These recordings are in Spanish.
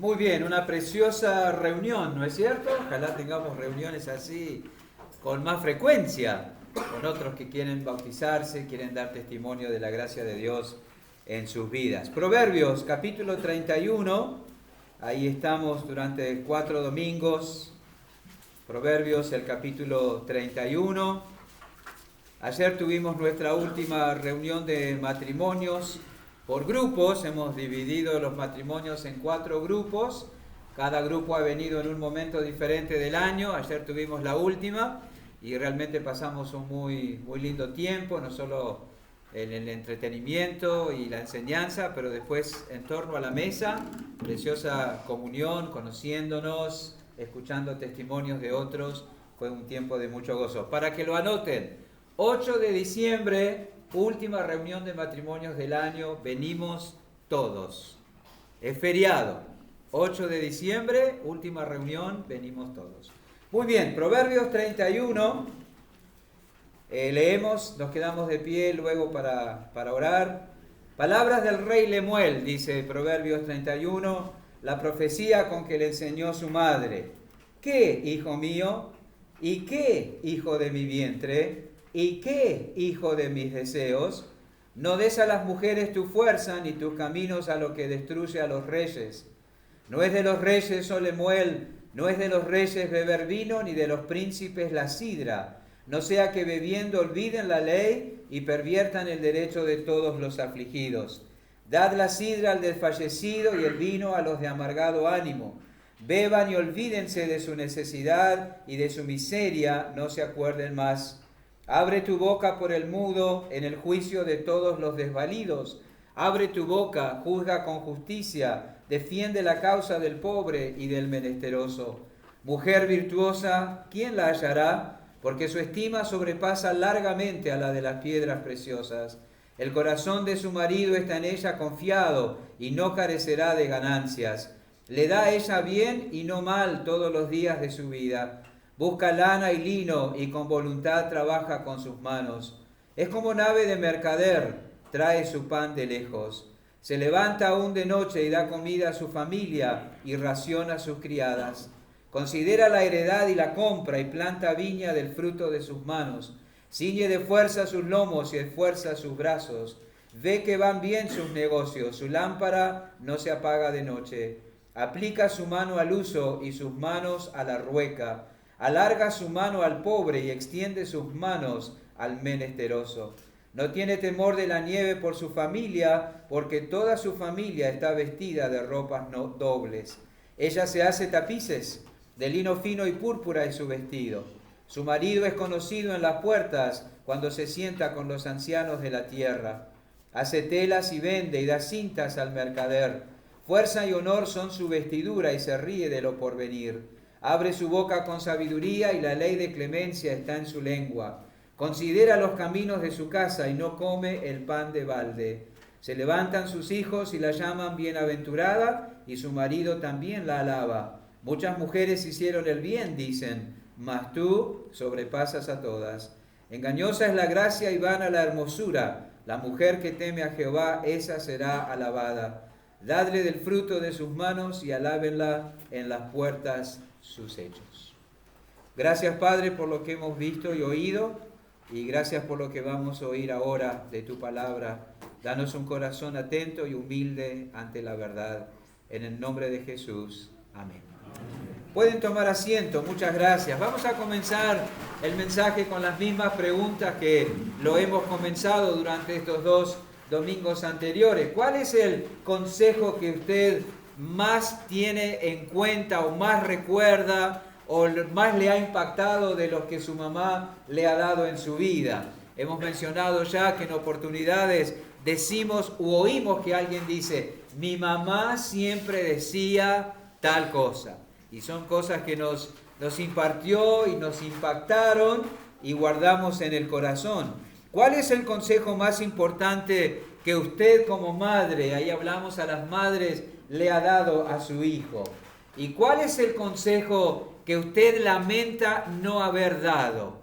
Muy bien, una preciosa reunión, ¿no es cierto? Ojalá tengamos reuniones así con más frecuencia, con otros que quieren bautizarse, quieren dar testimonio de la gracia de Dios en sus vidas. Proverbios, capítulo 31, ahí estamos durante 4 domingos. Proverbios, el capítulo 31. Ayer tuvimos nuestra última reunión de matrimonios por grupos. Hemos dividido los matrimonios en 4 grupos. Cada grupo ha venido en un momento diferente del año. Ayer tuvimos la última y realmente pasamos un muy lindo tiempo, no solo en el entretenimiento y la enseñanza, pero después en torno a la mesa, preciosa comunión, conociéndonos, escuchando testimonios de otros. Fue un tiempo de mucho gozo. Para que lo anoten, 8 de diciembre, última reunión de matrimonios del año, venimos todos. Es feriado. 8 de diciembre, última reunión, venimos todos. Muy bien, Proverbios 31. Leemos, nos quedamos de pie luego para orar. Palabras del rey Lemuel, dice Proverbios 31, la profecía con que le enseñó su madre. ¿Qué, hijo mío? ¿Y qué, hijo de mi vientre? ¿Y qué, hijo de mis deseos? No des a las mujeres tu fuerza, ni tus caminos a lo que destruye a los reyes. No es de los reyes, oh Lemuel, no es de los reyes beber vino, ni de los príncipes la sidra. No sea que bebiendo olviden la ley y perviertan el derecho de todos los afligidos. Dad la sidra al desfallecido y el vino a los de amargado ánimo. Beban y olvídense de su necesidad y de su miseria, no se acuerden más. Abre tu boca por el mudo en el juicio de todos los desvalidos. Abre tu boca, juzga con justicia, defiende la causa del pobre y del menesteroso. Mujer virtuosa, ¿quién la hallará? Porque su estima sobrepasa largamente a la de las piedras preciosas. El corazón de su marido está en ella confiado y no carecerá de ganancias. Le da a ella bien y no mal todos los días de su vida. Busca lana y lino y con voluntad trabaja con sus manos. Es como nave de mercader, trae su pan de lejos. Se levanta aún de noche y da comida a su familia y raciona a sus criadas. Considera la heredad y la compra y planta viña del fruto de sus manos. Ciñe de fuerza sus lomos y esfuerza sus brazos. Ve que van bien sus negocios, su lámpara no se apaga de noche. Aplica su mano al uso y sus manos a la rueca. Alarga su mano al pobre y extiende sus manos al menesteroso. No tiene temor de la nieve por su familia, porque toda su familia está vestida de ropas dobles. Ella se hace tapices, de lino fino y púrpura es su vestido. Su marido es conocido en las puertas cuando se sienta con los ancianos de la tierra. Hace telas y vende y da cintas al mercader. Fuerza y honor son su vestidura y se ríe de lo porvenir. Abre su boca con sabiduría y la ley de clemencia está en su lengua. Considera los caminos de su casa y no come el pan de balde. Se levantan sus hijos y la llaman bienaventurada y su marido también la alaba. Muchas mujeres hicieron el bien, dicen, mas tú sobrepasas a todas. Engañosa es la gracia y vana la hermosura. La mujer que teme a Jehová, esa será alabada. Dadle del fruto de sus manos y alábenla en las puertas sus hechos. Gracias, Padre, por lo que hemos visto y oído, y gracias por lo que vamos a oír ahora de tu palabra. Danos un corazón atento y humilde ante la verdad. En el nombre de Jesús. Amén. Pueden tomar asiento, muchas gracias. Vamos a comenzar el mensaje con las mismas preguntas que lo hemos comenzado durante estos 2 domingos anteriores. ¿Cuál es el consejo que usted más tiene en cuenta o más recuerda o más le ha impactado de los que su mamá le ha dado en su vida? Hemos mencionado ya que en oportunidades decimos u oímos que alguien dice, mi mamá siempre decía tal cosa. Y son cosas que nos impartió y nos impactaron y guardamos en el corazón. ¿Cuál es el consejo más importante que usted como madre, ahí hablamos a las madres, le ha dado a su hijo? ¿Y cuál es el consejo que usted lamenta no haber dado?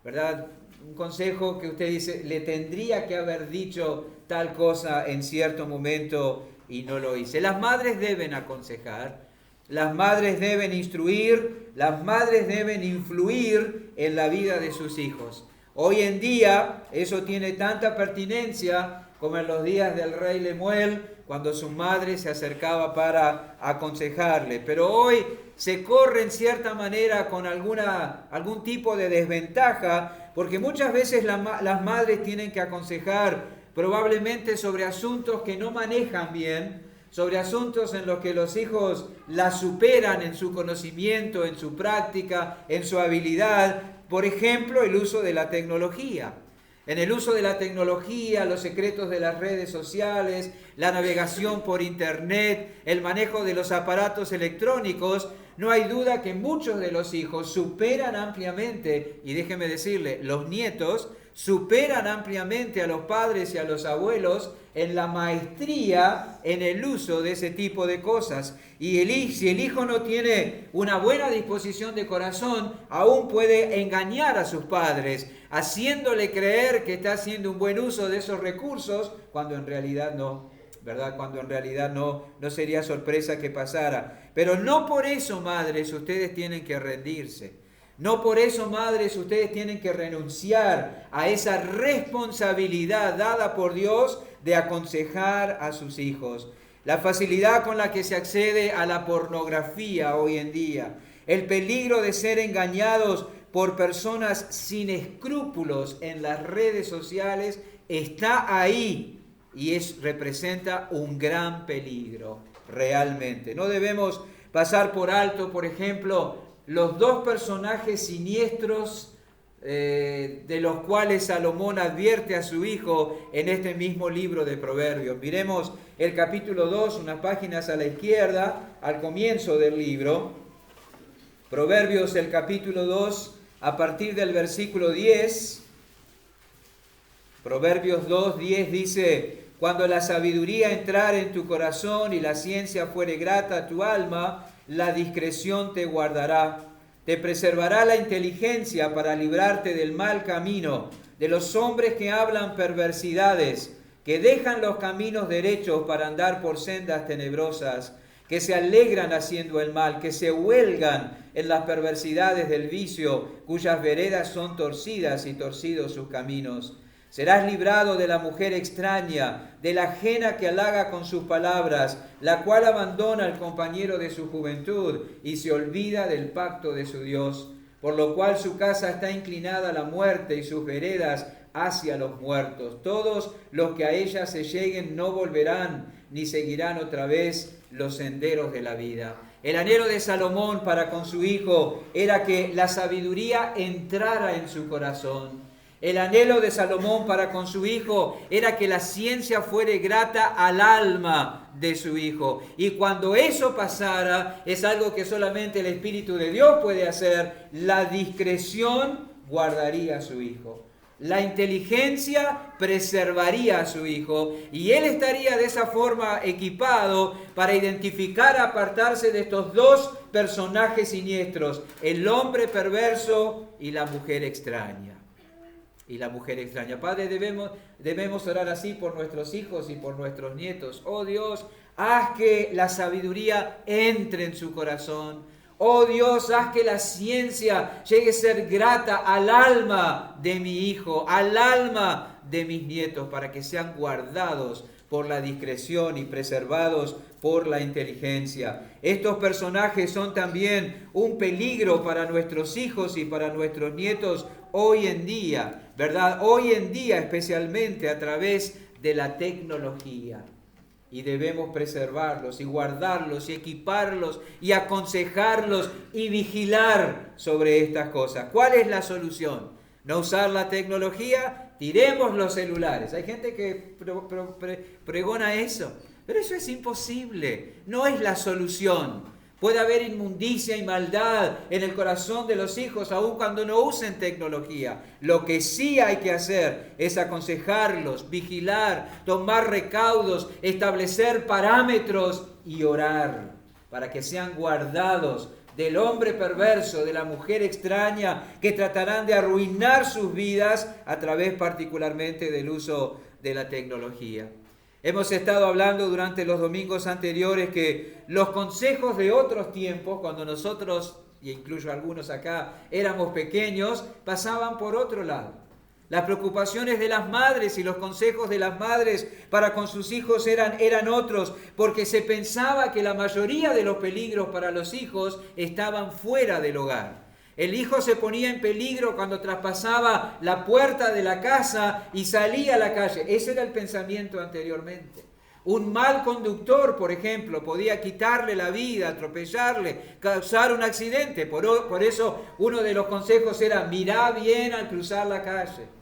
¿Verdad? Un consejo que usted dice, le tendría que haber dicho tal cosa en cierto momento y no lo hice. Las madres deben aconsejar, las madres deben instruir, las madres deben influir en la vida de sus hijos. Hoy en día eso tiene tanta pertinencia como en los días del rey Lemuel, cuando su madre se acercaba para aconsejarle. Pero hoy se corre en cierta manera con algún tipo de desventaja, porque muchas veces las madres tienen que aconsejar probablemente sobre asuntos que no manejan bien, sobre asuntos en los que los hijos la superan en su conocimiento, en su práctica, en su habilidad. Por ejemplo, el uso de la tecnología. En el uso de la tecnología, los secretos de las redes sociales, la navegación por internet, el manejo de los aparatos electrónicos, no hay duda que muchos de los hijos superan ampliamente, y déjeme decirle, los nietos superan ampliamente a los padres y a los abuelos en la maestría en el uso de ese tipo de cosas. Y si el hijo no tiene una buena disposición de corazón, aún puede engañar a sus padres, haciéndole creer que está haciendo un buen uso de esos recursos, cuando en realidad no, ¿verdad? Cuando en realidad no sería sorpresa que pasara. Pero no por eso, madres, ustedes tienen que rendirse. No por eso, madres, ustedes tienen que renunciar a esa responsabilidad dada por Dios de aconsejar a sus hijos. La facilidad con la que se accede a la pornografía hoy en día, el peligro de ser engañados por personas sin escrúpulos en las redes sociales está ahí y representa un gran peligro realmente. No debemos pasar por alto, por ejemplo, los dos personajes siniestros de los cuales Salomón advierte a su hijo en este mismo libro de Proverbios. Miremos el capítulo 2, unas páginas a la izquierda, al comienzo del libro. Proverbios, el capítulo 2, a partir del versículo 10. Proverbios 2, 10 dice: cuando la sabiduría entrare en tu corazón y la ciencia fuere grata a tu alma, la discreción te guardará. Te preservará la inteligencia para librarte del mal camino, de los hombres que hablan perversidades, que dejan los caminos derechos para andar por sendas tenebrosas, que se alegran haciendo el mal, que se huelgan en las perversidades del vicio, cuyas veredas son torcidas y torcidos sus caminos. Serás librado de la mujer extraña, de la ajena que halaga con sus palabras, la cual abandona al compañero de su juventud y se olvida del pacto de su Dios, por lo cual su casa está inclinada a la muerte y sus veredas hacia los muertos. Todos los que a ella se lleguen no volverán, ni seguirán otra vez los senderos de la vida. El anhelo de Salomón para con su hijo era que la sabiduría entrara en su corazón. El anhelo de Salomón para con su hijo era que la ciencia fuere grata al alma de su hijo. Y cuando eso pasara, es algo que solamente el Espíritu de Dios puede hacer, la discreción guardaría a su hijo. La inteligencia preservaría a su hijo y él estaría de esa forma equipado para identificar, apartarse de estos dos personajes siniestros, el hombre perverso y la mujer extraña. Padre, debemos orar así por nuestros hijos y por nuestros nietos. Oh Dios, haz que la sabiduría entre en su corazón. Oh Dios, haz que la ciencia llegue a ser grata al alma de mi hijo, al alma de mis nietos, para que sean guardados por la discreción y preservados por la inteligencia. Estos personajes son también un peligro para nuestros hijos y para nuestros nietos hoy en día, ¿verdad? Hoy en día, especialmente a través de la tecnología. Y debemos preservarlos y guardarlos y equiparlos y aconsejarlos y vigilar sobre estas cosas. ¿Cuál es la solución? ¿No usar la tecnología? Tiremos los celulares. Hay gente que pregona eso, pero eso es imposible. No es la solución. Puede haber inmundicia y maldad en el corazón de los hijos, aun cuando no usen tecnología. Lo que sí hay que hacer es aconsejarlos, vigilar, tomar recaudos, establecer parámetros y orar para que sean guardados del hombre perverso, de la mujer extraña, que tratarán de arruinar sus vidas a través particularmente del uso de la tecnología. Hemos estado hablando durante los domingos anteriores que los consejos de otros tiempos, cuando nosotros, y incluyo algunos acá, éramos pequeños, pasaban por otro lado. Las preocupaciones de las madres y los consejos de las madres para con sus hijos eran otros, porque se pensaba que la mayoría de los peligros para los hijos estaban fuera del hogar. El hijo se ponía en peligro cuando traspasaba la puerta de la casa y salía a la calle. Ese era el pensamiento anteriormente. Un mal conductor, por ejemplo, podía quitarle la vida, atropellarle, causar un accidente. Por eso uno de los consejos era: mirá bien al cruzar la calle.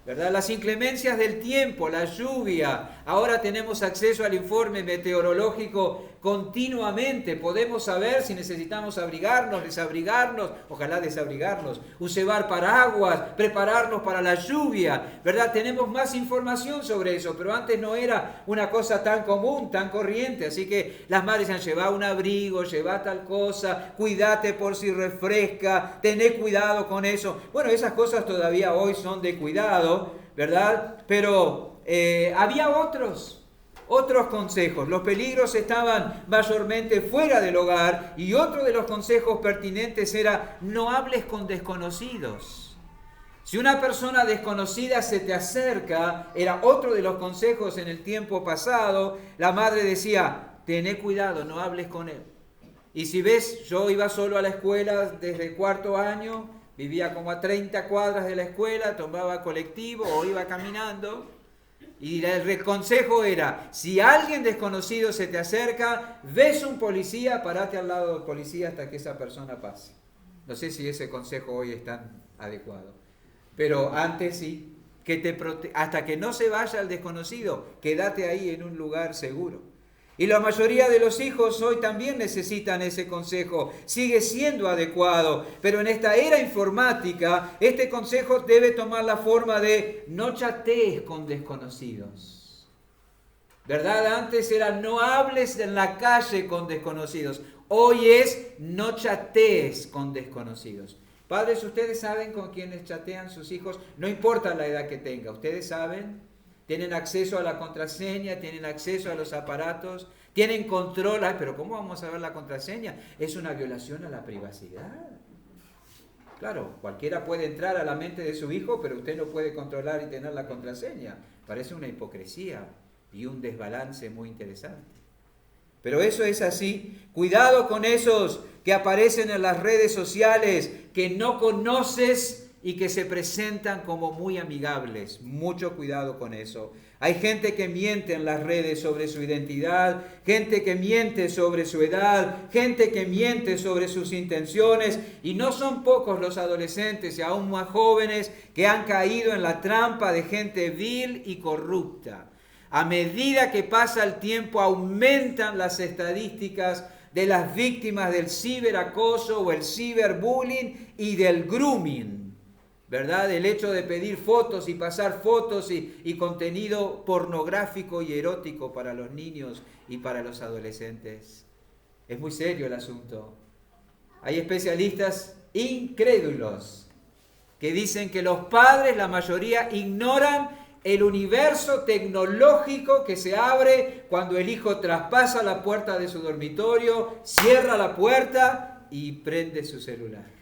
¿Verdad? Las inclemencias del tiempo, la lluvia. Ahora tenemos acceso al informe meteorológico continuamente. Podemos saber si necesitamos abrigarnos, desabrigarnos, ojalá desabrigarnos, usar paraguas, prepararnos para la lluvia. ¿Verdad? Tenemos más información sobre eso, pero antes no era una cosa tan común, tan corriente. Así que las madres han llevado un abrigo, lleva tal cosa, cuídate por si refresca, tené cuidado con eso. Bueno, esas cosas todavía hoy son de cuidado, ¿verdad? Pero había otros consejos. Los peligros estaban mayormente fuera del hogar, y otro de los consejos pertinentes era: no hables con desconocidos. Si una persona desconocida se te acerca, era otro de los consejos en el tiempo pasado, la madre decía: tené cuidado, no hables con él. Y si ves, yo iba solo a la escuela desde el 4º año, vivía como a 30 cuadras de la escuela, tomaba colectivo o iba caminando. Y el consejo era: si alguien desconocido se te acerca, ves un policía, parate al lado del policía hasta que esa persona pase. No sé si ese consejo hoy es tan adecuado, pero antes sí, hasta que no se vaya el desconocido, quédate ahí en un lugar seguro. Y la mayoría de los hijos hoy también necesitan ese consejo, sigue siendo adecuado, pero en esta era informática, este consejo debe tomar la forma de: no chatees con desconocidos. ¿Verdad? Antes era: no hables en la calle con desconocidos. Hoy es: no chatees con desconocidos. Padres, ustedes saben con quiénes chatean sus hijos, no importa la edad que tenga, ustedes saben. Tienen acceso a la contraseña, tienen acceso a los aparatos, tienen control. Ay, pero ¿cómo vamos a ver la contraseña? Es una violación a la privacidad. Claro, cualquiera puede entrar a la mente de su hijo, pero usted no puede controlar y tener la contraseña. Parece una hipocresía y un desbalance muy interesante. Pero eso es así. Cuidado con esos que aparecen en las redes sociales, que no conoces y que se presentan como muy amigables. Mucho cuidado con eso. Hay gente que miente en las redes sobre su identidad, gente que miente sobre su edad, gente que miente sobre sus intenciones, y no son pocos los adolescentes y aún más jóvenes que han caído en la trampa de gente vil y corrupta. A medida que pasa el tiempo, aumentan las estadísticas de las víctimas del ciberacoso o el ciberbullying y del grooming. ¿Verdad? El hecho de pedir fotos y pasar fotos y contenido pornográfico y erótico para los niños y para los adolescentes. Es muy serio el asunto. Hay especialistas incrédulos que dicen que los padres, la mayoría, ignoran el universo tecnológico que se abre cuando el hijo traspasa la puerta de su dormitorio, cierra la puerta y prende su celular.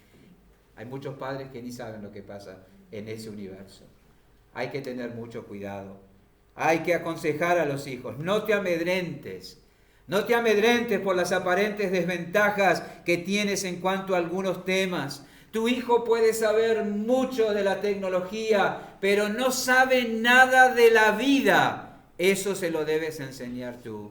Hay muchos padres que ni saben lo que pasa en ese universo. Hay que tener mucho cuidado. Hay que aconsejar a los hijos: no te amedrentes. No te amedrentes por las aparentes desventajas que tienes en cuanto a algunos temas. Tu hijo puede saber mucho de la tecnología, pero no sabe nada de la vida. Eso se lo debes enseñar tú.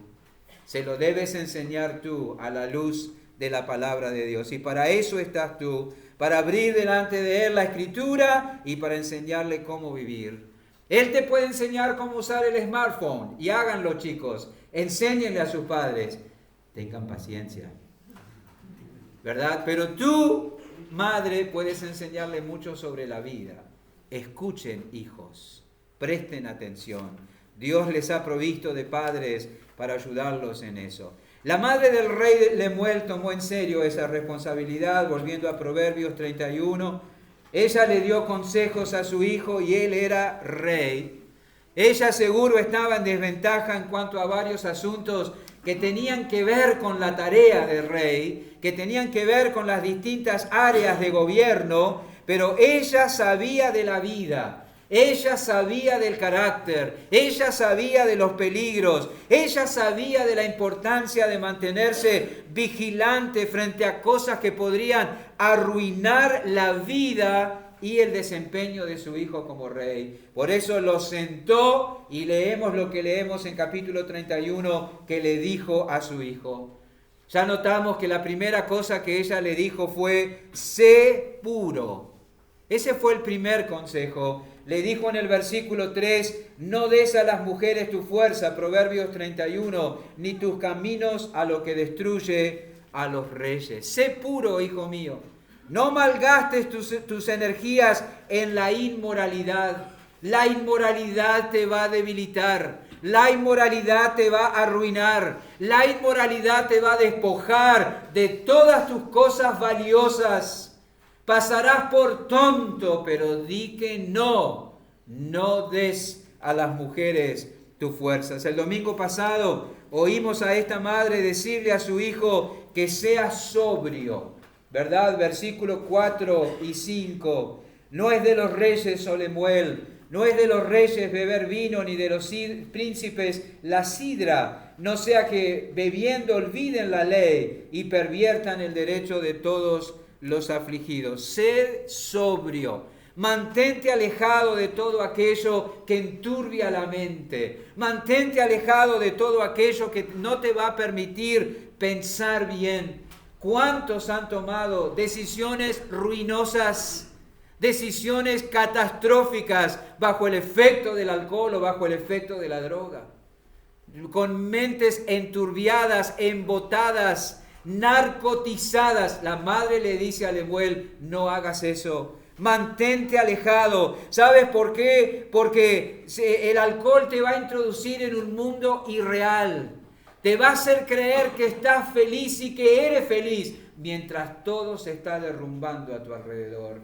Se lo debes enseñar tú a la luz de la palabra de Dios. Y para eso estás tú, para abrir delante de él la Escritura y para enseñarle cómo vivir. Él te puede enseñar cómo usar el smartphone, y háganlo, chicos. Enséñenle a sus padres. Tengan paciencia, ¿verdad? Pero tú, madre, puedes enseñarle mucho sobre la vida. Escuchen, hijos, presten atención. Dios les ha provisto de padres para ayudarlos en eso. La madre del rey Lemuel tomó en serio esa responsabilidad, volviendo a Proverbios 31. Ella le dio consejos a su hijo y él era rey. Ella seguro estaba en desventaja en cuanto a varios asuntos que tenían que ver con la tarea del rey, que tenían que ver con las distintas áreas de gobierno, pero ella sabía de la vida, ella sabía del carácter, ella sabía de los peligros, ella sabía de la importancia de mantenerse vigilante frente a cosas que podrían arruinar la vida y el desempeño de su hijo como rey. Por eso lo sentó y leemos lo que leemos en capítulo 31 que le dijo a su hijo. Ya notamos que la primera cosa que ella le dijo fue: sé puro. Ese fue el primer consejo. Le dijo en el versículo 3, no des a las mujeres tu fuerza, Proverbios 31, ni tus caminos a lo que destruye a los reyes. Sé puro, hijo mío. No malgastes tus energías en la inmoralidad. La inmoralidad te va a debilitar. La inmoralidad te va a arruinar. La inmoralidad te va a despojar de todas tus cosas valiosas. Pasarás por tonto, pero di que no. No des a las mujeres tus fuerzas. El domingo pasado oímos a esta madre decirle a su hijo que sea sobrio. ¿Verdad? Versículos 4 y 5. No es de los reyes, oh Lemuel, no es de los reyes beber vino, ni de los príncipes la sidra, no sea que bebiendo olviden la ley y perviertan el derecho de todos los afligidos. Sed sobrio. Mantente alejado de todo aquello que enturbia la mente. Mantente alejado de todo aquello que no te va a permitir pensar bien. ¿Cuántos han tomado decisiones ruinosas, decisiones catastróficas bajo el efecto del alcohol o bajo el efecto de la droga? Con mentes enturbiadas, embotadas, narcotizadas. La madre le dice a Lemuel, no hagas eso. Mantente alejado. ¿Sabes por qué? Porque el alcohol te va a introducir en un mundo irreal. Te va a hacer creer que estás feliz y que eres feliz, mientras todo se está derrumbando a tu alrededor.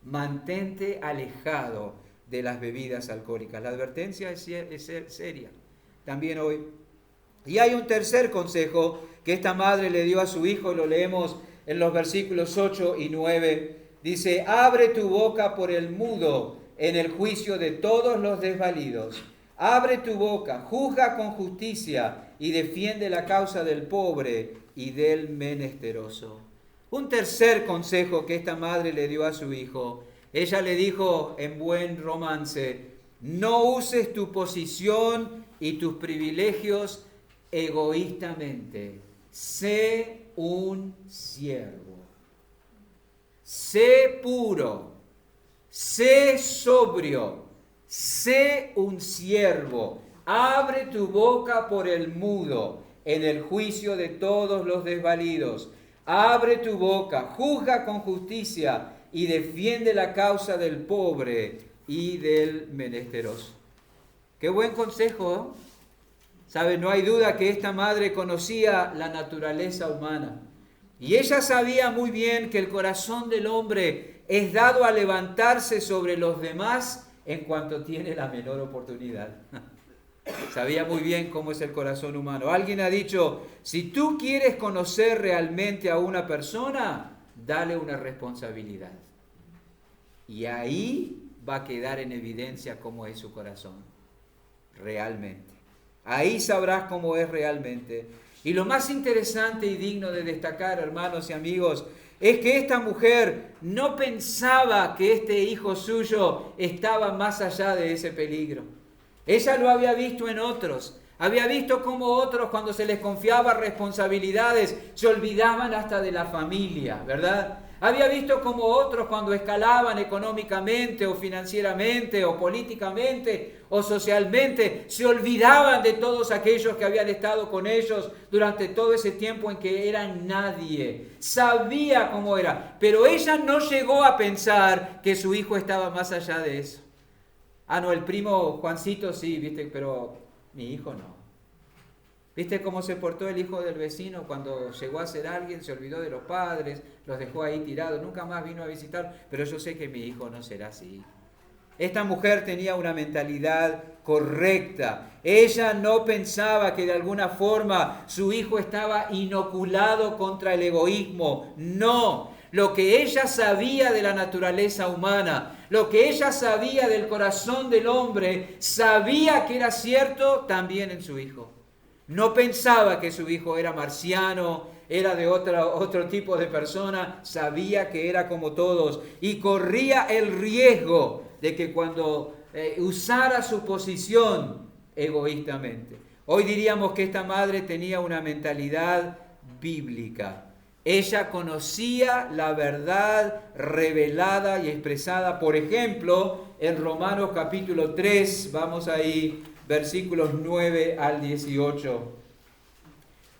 Mantente alejado de las bebidas alcohólicas. La advertencia es seria, también hoy. Y hay un tercer consejo que esta madre le dio a su hijo, y lo leemos en los versículos 8 y 9. Dice, abre tu boca por el mudo en el juicio de todos los desvalidos. Abre tu boca, juzga con justicia y defiende la causa del pobre y del menesteroso. Un tercer consejo que esta madre le dio a su hijo. Ella le dijo en buen romance, no uses tu posición y tus privilegios egoístamente. Sé un siervo. Sé puro. Sé sobrio. Sé un siervo. Abre tu boca por el mudo en el juicio de todos los desvalidos. Abre tu boca, juzga con justicia y defiende la causa del pobre y del menesteroso. Qué buen consejo, ¿eh? ¿Sabe? No hay duda que esta madre conocía la naturaleza humana. Y ella sabía muy bien que el corazón del hombre es dado a levantarse sobre los demás en cuanto tiene la menor oportunidad. Sabía muy bien cómo es el corazón humano. Alguien ha dicho, si tú quieres conocer realmente a una persona, dale una responsabilidad. Y ahí va a quedar en evidencia cómo es su corazón, realmente. Ahí sabrás cómo es realmente. Y lo más interesante y digno de destacar, hermanos y amigos, es que esta mujer no pensaba que este hijo suyo estaba más allá de ese peligro. Ella lo había visto en otros. Había visto cómo otros, cuando se les confiaba responsabilidades, se olvidaban hasta de la familia, ¿verdad? Había visto cómo otros, cuando escalaban económicamente o financieramente o políticamente o socialmente, se olvidaban de todos aquellos que habían estado con ellos durante todo ese tiempo en que eran nadie. Sabía cómo era, pero ella no llegó a pensar que su hijo estaba más allá de eso. Ah, no, el primo Juancito sí, viste, pero mi hijo no. ¿Viste cómo se portó el hijo del vecino cuando llegó a ser alguien? Se olvidó de los padres, los dejó ahí tirados, nunca más vino a visitar, pero yo sé que mi hijo no será así. Esta mujer tenía una mentalidad correcta. Ella no pensaba que de alguna forma su hijo estaba inoculado contra el egoísmo. No, lo que ella sabía de la naturaleza humana, lo que ella sabía del corazón del hombre, sabía que era cierto también en su hijo. No pensaba que su hijo era marciano, era de otro tipo de persona, sabía que era como todos y corría el riesgo de que cuando usara su posición egoístamente. Hoy diríamos que esta madre tenía una mentalidad bíblica. Ella conocía la verdad revelada y expresada, por ejemplo, en Romanos capítulo 3, vamos ahí, versículos 9 al 18.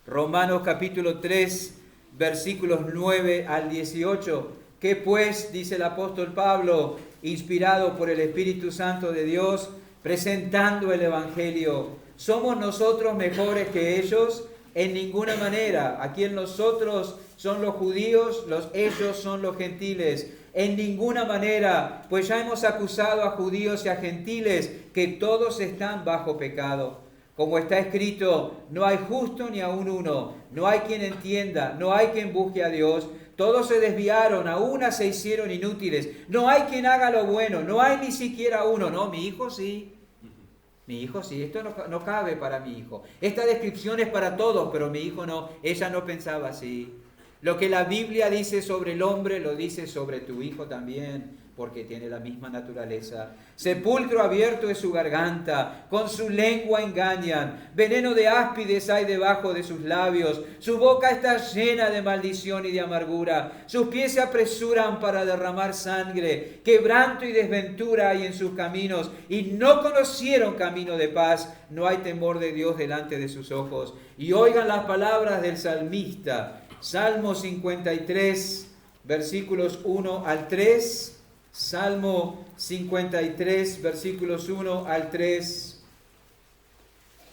Romanos capítulo 3, versículos 9 al 18. ¿Qué pues, dice el apóstol Pablo, inspirado por el Espíritu Santo de Dios, presentando el Evangelio? ¿Somos nosotros mejores que ellos? En ninguna manera. Aquí en nosotros son los judíos, ellos son los gentiles. En ninguna manera, pues ya hemos acusado a judíos y a gentiles que todos están bajo pecado. Como está escrito, no hay justo ni aun uno, no hay quien entienda, no hay quien busque a Dios. Todos se desviaron, a una se hicieron inútiles. No hay quien haga lo bueno, no hay ni siquiera uno. No, mi hijo sí. Mi hijo sí, esto no cabe para mi hijo. Esta descripción es para todos, pero mi hijo no. Ella no pensaba así. Lo que la Biblia dice sobre el hombre, lo dice sobre tu hijo también, porque tiene la misma naturaleza. Sepulcro abierto es su garganta, con su lengua engañan, veneno de áspides hay debajo de sus labios, su boca está llena de maldición y de amargura, sus pies se apresuran para derramar sangre, quebranto y desventura hay en sus caminos, y no conocieron camino de paz, no hay temor de Dios delante de sus ojos. Y oigan las palabras del salmista, Salmo 53, versículos 1 al 3, Salmo 53, versículos 1 al 3.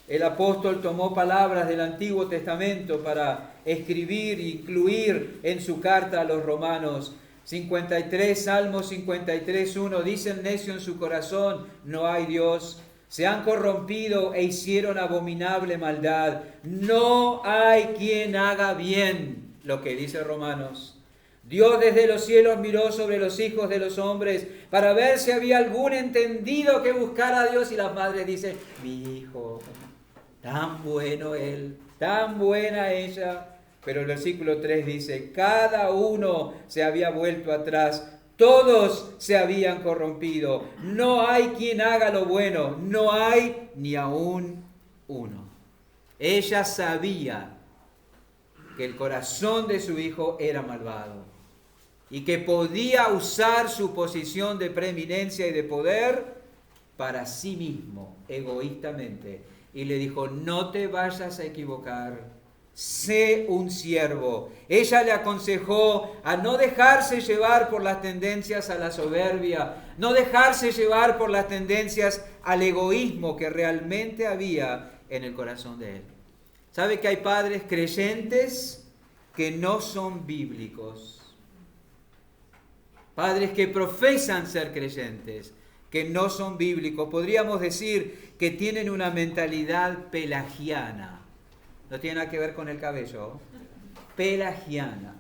El apóstol tomó palabras del Antiguo Testamento para escribir e incluir en su carta a los romanos. 53, Salmo 53, 1. Dice el necio en su corazón, no hay Dios. Se han corrompido e hicieron abominable maldad. No hay quien haga bien, lo que dice Romanos. Dios desde los cielos miró sobre los hijos de los hombres para ver si había algún entendido que buscara a Dios. Y las madres dicen, mi hijo, tan bueno él, tan buena ella. Pero el versículo 3 dice, cada uno se había vuelto atrás, todos se habían corrompido. No hay quien haga lo bueno, no hay ni aún uno. Ella sabía que el corazón de su hijo era malvado y que podía usar su posición de preeminencia y de poder para sí mismo, egoístamente. Y le dijo, no te vayas a equivocar, sé un siervo. Ella le aconsejó a no dejarse llevar por las tendencias a la soberbia, no dejarse llevar por las tendencias al egoísmo que realmente había en el corazón de él. ¿Sabe que hay padres creyentes que no son bíblicos? Padres que profesan ser creyentes, que no son bíblicos. Podríamos decir que tienen una mentalidad pelagiana. No tiene nada que ver con el cabello. Pelagiana.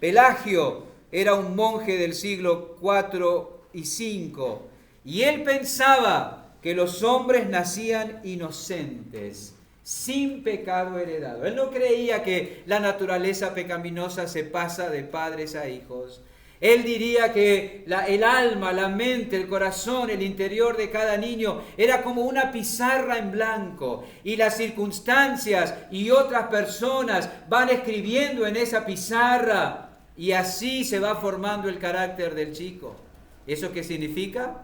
Pelagio era un monje del siglo IV y V. Y él pensaba que los hombres nacían inocentes, sin pecado heredado. Él no creía que la naturaleza pecaminosa se pasa de padres a hijos. Él diría que el alma, la mente, el corazón, el interior de cada niño era como una pizarra en blanco y las circunstancias y otras personas van escribiendo en esa pizarra y así se va formando el carácter del chico. ¿Eso qué significa?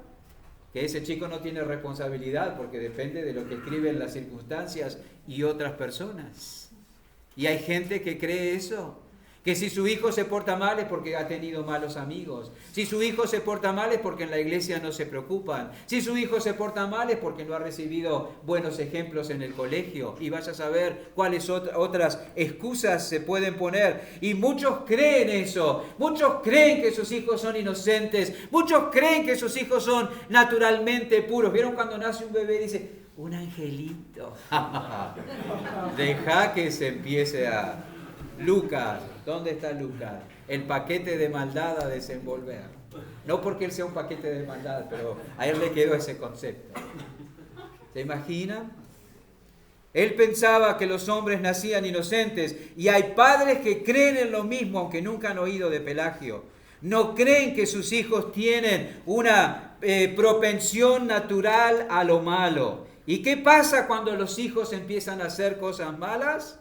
Que ese chico no tiene responsabilidad porque depende de lo que escriben las circunstancias y otras personas. Y hay gente que cree eso, Que si su hijo se porta mal es porque ha tenido malos amigos. Si su hijo se porta mal es porque en la iglesia no se preocupan. Si su hijo se porta mal es porque no ha recibido buenos ejemplos en el colegio. Y vaya a saber cuáles otras excusas se pueden poner. Y muchos creen eso. Muchos creen que sus hijos son inocentes. Muchos creen que sus hijos son naturalmente puros. ¿Vieron cuando nace un bebé y dice, un angelito? Deja que se empiece a... Lucas, ¿dónde está Lucas? El paquete de maldad a desenvolver. No porque él sea un paquete de maldad, pero a él le quedó ese concepto. ¿Se imaginan? Él pensaba que los hombres nacían inocentes y hay padres que creen en lo mismo, aunque nunca han oído de Pelagio. No creen que sus hijos tienen una propensión natural a lo malo. ¿Y qué pasa cuando los hijos empiezan a hacer cosas malas?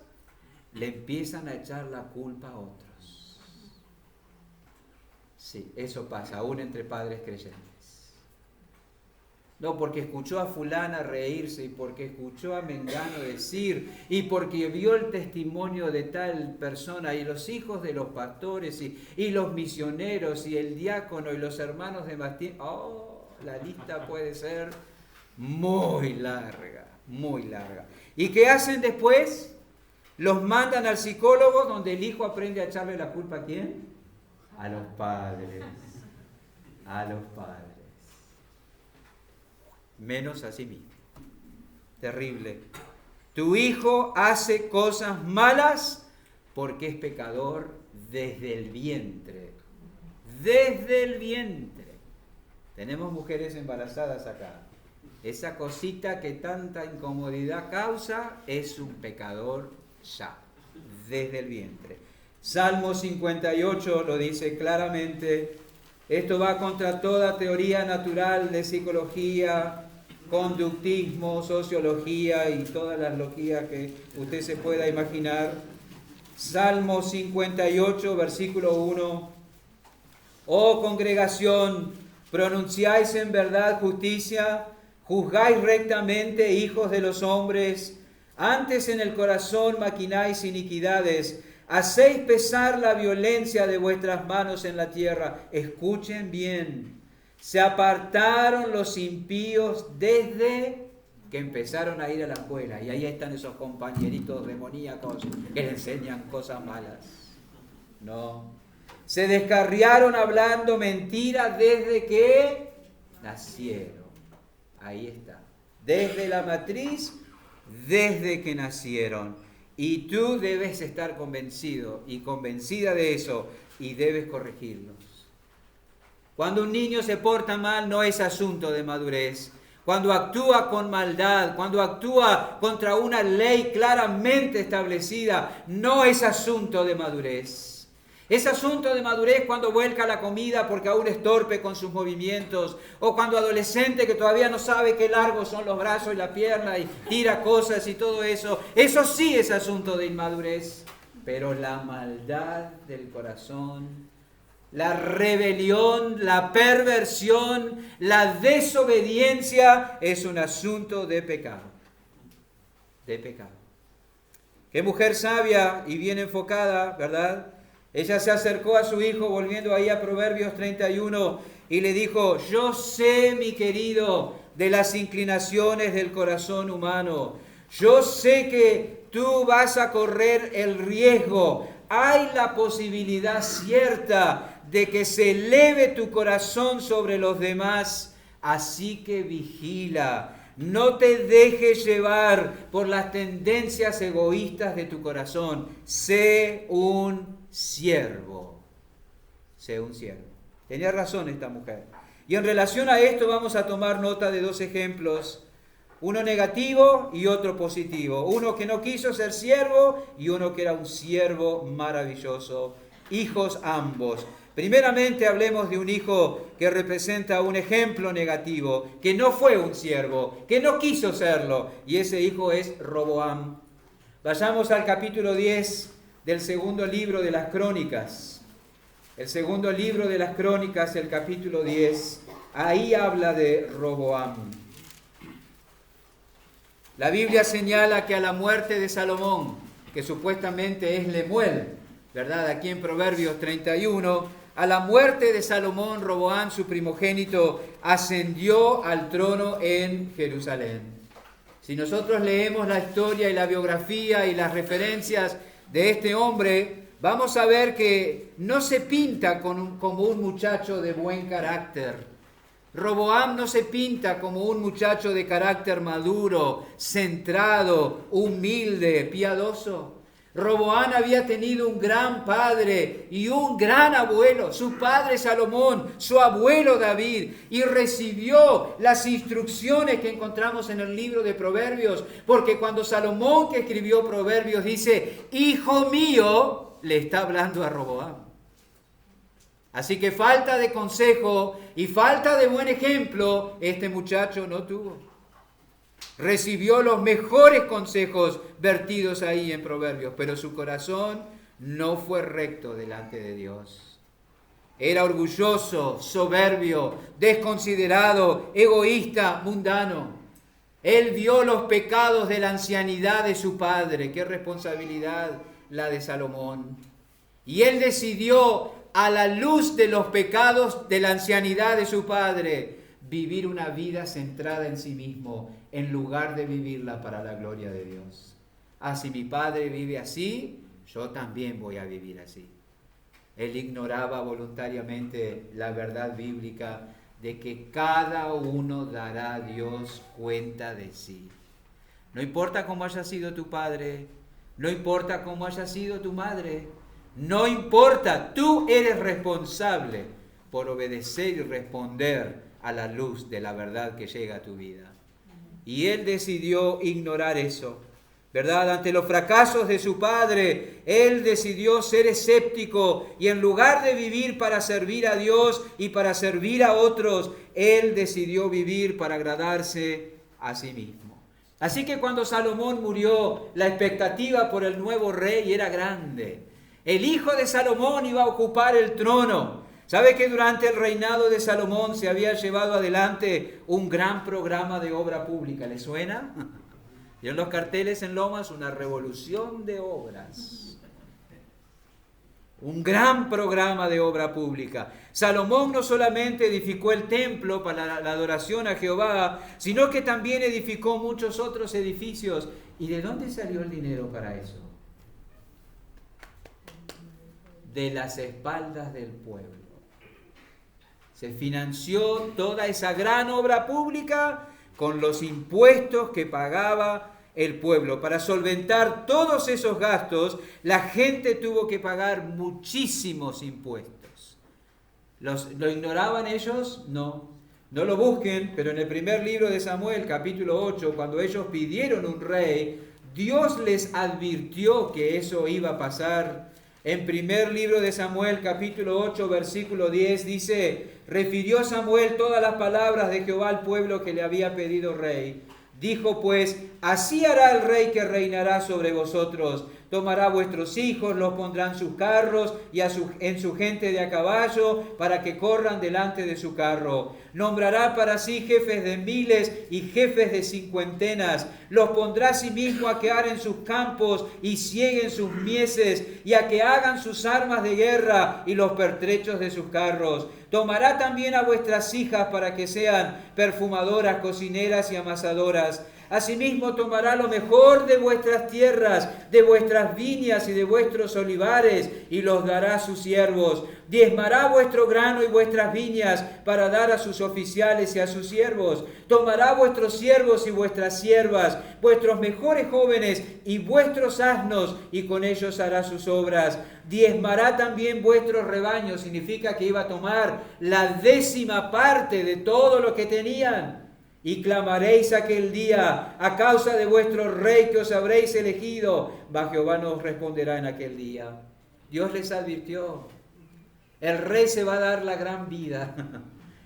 Le empiezan a echar la culpa a otros. Sí, eso pasa, aún entre padres creyentes. No porque escuchó a fulana reírse, y porque escuchó a mengano decir, y porque vio el testimonio de tal persona, y los hijos de los pastores, y los misioneros, y el diácono, y los hermanos de Martín. Oh, la lista puede ser muy larga, muy larga. ¿Y qué hacen después? Los mandan al psicólogo, donde el hijo aprende a echarle la culpa ¿a quién? A los padres. A los padres. Menos a sí mismo. Terrible. Tu hijo hace cosas malas porque es pecador desde el vientre. Desde el vientre. Tenemos mujeres embarazadas acá. Esa cosita que tanta incomodidad causa es un pecador ya, desde el vientre. Salmo 58 lo dice claramente. Esto va contra toda teoría natural de psicología, conductismo, sociología y todas las logias que usted se pueda imaginar. Salmo 58, versículo 1. Oh congregación, pronunciáis en verdad justicia, juzgáis rectamente, hijos de los hombres. Antes en el corazón maquináis iniquidades, hacéis pesar la violencia de vuestras manos en la tierra. Escuchen bien, se apartaron los impíos desde que empezaron a ir a la escuela, y ahí están esos compañeritos demoníacos que le enseñan cosas malas. No, se descarriaron hablando mentiras desde que nacieron. Ahí está, desde la matriz, desde que nacieron. Y tú debes estar convencido y convencida de eso, y debes corregirlos. Cuando un niño se porta mal no es asunto de madurez. Cuando actúa con maldad, cuando actúa contra una ley claramente establecida, no es asunto de madurez. Es asunto de madurez cuando vuelca la comida porque aún es torpe con sus movimientos, o cuando adolescente que todavía no sabe qué largos son los brazos y la pierna y tira cosas y todo eso. Eso sí es asunto de inmadurez. Pero la maldad del corazón, la rebelión, la perversión, la desobediencia es un asunto de pecado. De pecado. Qué mujer sabia y bien enfocada, ¿verdad? Ella se acercó a su hijo, volviendo ahí a Proverbios 31, y le dijo: yo sé, mi querido, de las inclinaciones del corazón humano. Yo sé que tú vas a correr el riesgo. Hay la posibilidad cierta de que se eleve tu corazón sobre los demás. Así que vigila. No te dejes llevar por las tendencias egoístas de tu corazón. Sé un siervo. Sé un siervo. Tenía razón esta mujer. Y en relación a esto vamos a tomar nota de dos ejemplos. Uno negativo y otro positivo. Uno que no quiso ser siervo y uno que era un siervo maravilloso. Hijos ambos. Primeramente hablemos de un hijo que representa un ejemplo negativo, que no fue un siervo, que no quiso serlo, y ese hijo es Roboam. Vayamos al capítulo 10 del segundo libro de las Crónicas. El segundo libro de las Crónicas, el capítulo 10, ahí habla de Roboam. La Biblia señala que a la muerte de Salomón, que supuestamente es Lemuel, ¿verdad? Aquí en Proverbios 31, a la muerte de Salomón, Roboam, su primogénito, ascendió al trono en Jerusalén. Si nosotros leemos la historia y la biografía y las referencias de este hombre, vamos a ver que no se pinta como un muchacho de buen carácter. Roboam no se pinta como un muchacho de carácter maduro, centrado, humilde, piadoso. Roboam había tenido un gran padre y un gran abuelo, su padre Salomón, su abuelo David, y recibió las instrucciones que encontramos en el libro de Proverbios, porque cuando Salomón, que escribió Proverbios, dice, hijo mío, le está hablando a Roboam. Así que falta de consejo y falta de buen ejemplo, este muchacho no tuvo. Recibió los mejores consejos vertidos ahí en Proverbios, pero su corazón no fue recto delante de Dios. Era orgulloso, soberbio, desconsiderado, egoísta, mundano. Él vio los pecados de la ancianidad de su padre. Qué responsabilidad la de Salomón. Y él decidió, a la luz de los pecados de la ancianidad de su padre, vivir una vida centrada en sí mismo, en lugar de vivirla para la gloria de Dios. Si mi padre vive así, yo también voy a vivir así. Él ignoraba voluntariamente la verdad bíblica de que cada uno dará a Dios cuenta de sí. No importa cómo haya sido tu padre, no importa cómo haya sido tu madre, no importa, tú eres responsable por obedecer y responder a la luz de la verdad que llega a tu vida. Y él decidió ignorar eso, ¿verdad? Ante los fracasos de su padre, él decidió ser escéptico y en lugar de vivir para servir a Dios y para servir a otros, él decidió vivir para agradarse a sí mismo. Así que cuando Salomón murió, la expectativa por el nuevo rey era grande. El hijo de Salomón iba a ocupar el trono. ¿Sabe que durante el reinado de Salomón se había llevado adelante un gran programa de obra pública? ¿Le suena? Y en los carteles en Lomas, una revolución de obras. Un gran programa de obra pública. Salomón no solamente edificó el templo para la adoración a Jehová, sino que también edificó muchos otros edificios. ¿Y de dónde salió el dinero para eso? De las espaldas del pueblo. Se financió toda esa gran obra pública con los impuestos que pagaba el pueblo. Para solventar todos esos gastos, la gente tuvo que pagar muchísimos impuestos. ¿Lo ignoraban ellos? No. No lo busquen, pero en el primer libro de Samuel, capítulo 8, cuando ellos pidieron un rey, Dios les advirtió que eso iba a pasar. En primer libro de Samuel, capítulo 8, versículo 10, dice, refirió Samuel todas las palabras de Jehová al pueblo que le había pedido rey. Dijo pues, así hará el rey que reinará sobre vosotros. Tomará vuestros hijos, los pondrá en sus carros y en su gente de a caballo, para que corran delante de su carro. Nombrará para sí jefes de miles y jefes de cincuentenas. Los pondrá a sí mismo a que aren sus campos y cieguen sus mieses, y a que hagan sus armas de guerra y los pertrechos de sus carros. Tomará también a vuestras hijas para que sean perfumadoras, cocineras y amasadoras. Asimismo tomará lo mejor de vuestras tierras, de vuestras viñas y de vuestros olivares, y los dará a sus siervos. Diezmará vuestro grano y vuestras viñas para dar a sus oficiales y a sus siervos. Tomará vuestros siervos y vuestras siervas, vuestros mejores jóvenes y vuestros asnos, y con ellos hará sus obras. Diezmará también vuestros rebaños, significa que iba a tomar la 10ª parte de todo lo que tenían. Y clamaréis aquel día a causa de vuestro rey que os habréis elegido. Mas Jehová nos responderá en aquel día. Dios les advirtió. El rey se va a dar la gran vida.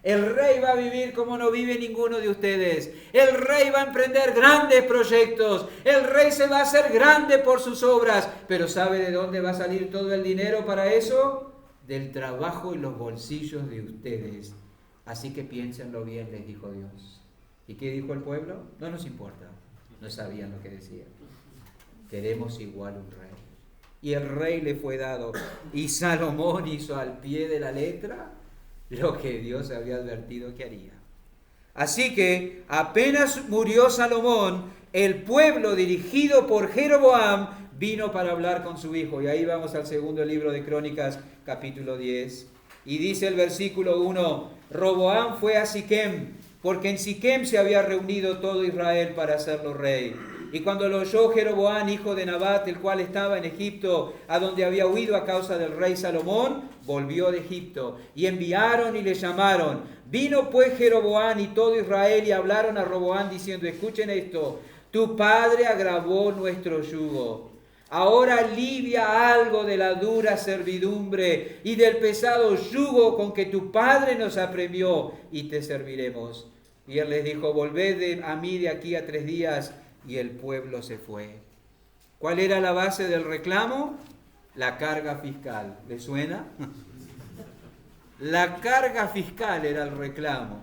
El rey va a vivir como no vive ninguno de ustedes. El rey va a emprender grandes proyectos. El rey se va a hacer grande por sus obras. Pero ¿sabe de dónde va a salir todo el dinero para eso? Del trabajo y los bolsillos de ustedes. Así que piénsenlo bien, les dijo Dios. ¿Y qué dijo el pueblo? No nos importa. No sabían lo que decía. Queremos igual un rey. y el rey le fue dado. Y Salomón hizo al pie de la letra lo que Dios había advertido que haría. Así que apenas murió Salomón, el pueblo dirigido por Jeroboam vino para hablar con su hijo. Y ahí vamos al segundo libro de Crónicas, capítulo 10. Y dice el versículo 1, Roboam fue a Siquem, porque en Siquem se había reunido todo Israel para hacerlo rey. Y cuando lo oyó Jeroboam, hijo de Nabat, el cual estaba en Egipto, a donde había huido a causa del rey Salomón, volvió de Egipto. Y enviaron y le llamaron. Vino pues Jeroboam y todo Israel y hablaron a Roboam diciendo, escuchen esto, tu padre agravó nuestro yugo. Ahora alivia algo de la dura servidumbre y del pesado yugo con que tu padre nos apremió, y te serviremos. Y él les dijo, volved a mí de aquí a 3 días. Y el pueblo se fue. ¿Cuál era la base del reclamo? La carga fiscal. ¿Le suena? La carga fiscal era el reclamo.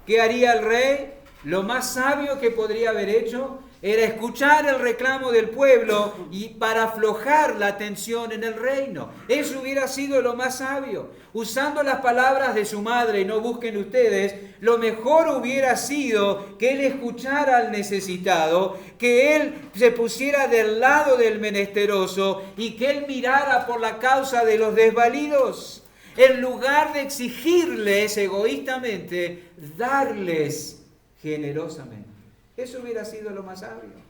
¿Qué haría el rey? Lo más sabio que podría haber hecho era escuchar el reclamo del pueblo y para aflojar la tensión en el reino. Eso hubiera sido lo más sabio. Usando las palabras de su madre, y no busquen ustedes, lo mejor hubiera sido que él escuchara al necesitado, que él se pusiera del lado del menesteroso y que él mirara por la causa de los desvalidos. En lugar de exigirles egoístamente, darles generosamente. Eso hubiera sido lo más sabio.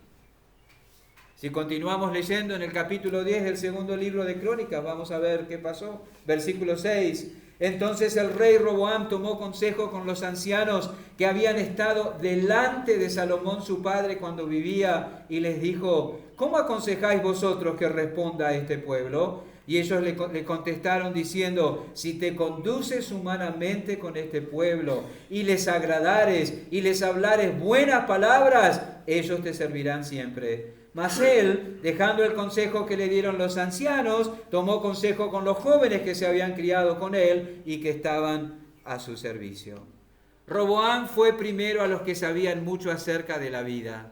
Si continuamos leyendo en el capítulo 10 del segundo libro de Crónicas, vamos a ver qué pasó. Versículo 6. Entonces el rey Roboam tomó consejo con los ancianos que habían estado delante de Salomón su padre cuando vivía y les dijo, ¿cómo aconsejáis vosotros que responda a este pueblo? Y ellos le contestaron diciendo, si te conduces humanamente con este pueblo y les agradares y les hablares buenas palabras, ellos te servirán siempre. Mas él, dejando el consejo que le dieron los ancianos, tomó consejo con los jóvenes que se habían criado con él y que estaban a su servicio. Roboam fue primero a los que sabían mucho acerca de la vida.